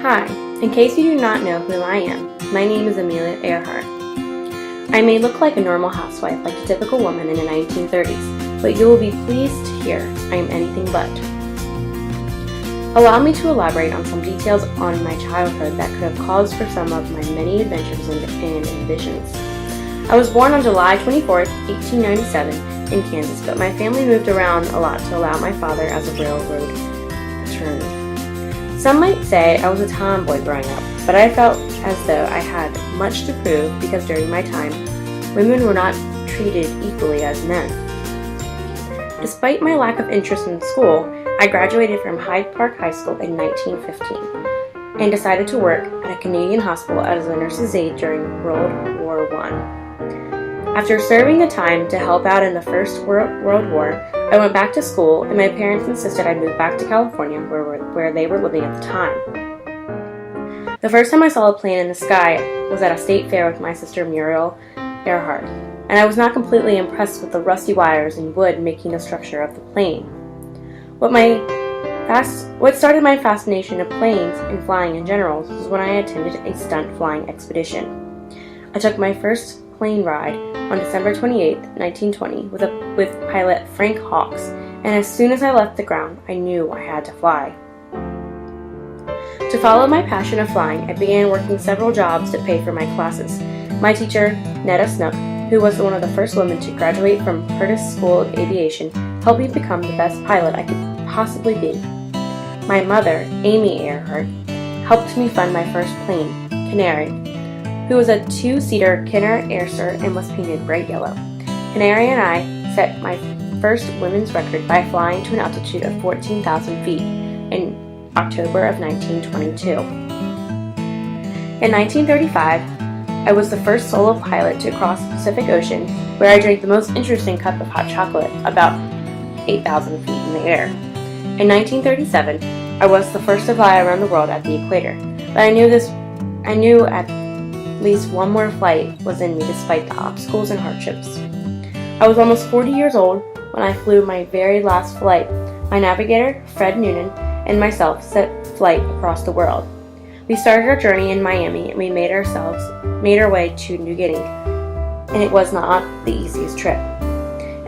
Hi, in case you do not know who I am, my name is Amelia Earhart. I may look like a normal housewife, like a typical woman in the 1930s, but you will be pleased to hear I am anything but. Allow me to elaborate on some details on my childhood that could have caused for some of my many adventures and ambitions. I was born on July 24th, 1897 in Kansas, but my family moved around a lot to allow my father as a railroad attorney. Some might say I was a tomboy growing up, but I felt as though I had much to prove because during my time, women were not treated equally as men. Despite my lack of interest in school, I graduated from Hyde Park High School in 1915 and decided to work at a Canadian hospital as a nurse's aide during World War I. After serving the time to help out in the First World War, I went back to school and my parents insisted I move back to California where they were living at the time. The first time I saw a plane in the sky was at a state fair with my sister Muriel Earhart, and I was not completely impressed with the rusty wires and wood making the structure of the plane. What started my fascination of planes and flying in general was when I attended a stunt flying expedition. I took my first plane ride on December 28, 1920 with pilot Frank Hawks, and as soon as I left the ground, I knew I had to fly. To follow my passion of flying, I began working several jobs to pay for my classes. My teacher, Netta Snook, who was one of the first women to graduate from Curtis School of Aviation, helped me become the best pilot I could possibly be. My mother, Amy Earhart, helped me fund my first plane, Canary, who was a two-seater Kenner Airster and was painted bright yellow. Canary and I set my first women's record by flying to an altitude of 14,000 feet in October of 1922. In 1935, I was the first solo pilot to cross the Pacific Ocean, where I drank the most interesting cup of hot chocolate about 8,000 feet in the air. In 1937, I was the first to fly around the world at the equator, but I knew at least one more flight was in me despite the obstacles and hardships. I was almost 40 years old when I flew my very last flight. My navigator, Fred Noonan, and myself set flight across the world. We started our journey in Miami and we made our way to New Guinea, and it was not the easiest trip.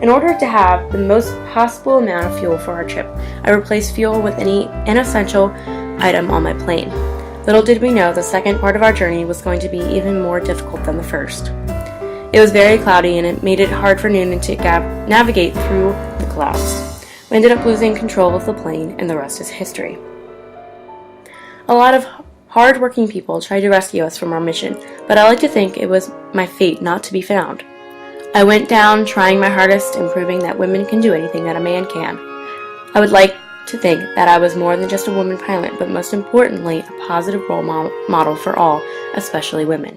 In order to have the most possible amount of fuel for our trip, I replaced fuel with any inessential item on my plane. Little did we know the second part of our journey was going to be even more difficult than the first. It was very cloudy and it made it hard for Noonan to navigate through the clouds. We ended up losing control of the plane and the rest is history. A lot of hard-working people tried to rescue us from our mission, but I like to think it was my fate not to be found. I went down trying my hardest and proving that women can do anything that a man can. I would like to think that I was more than just a woman pilot, but most importantly, a positive role model for all, especially women.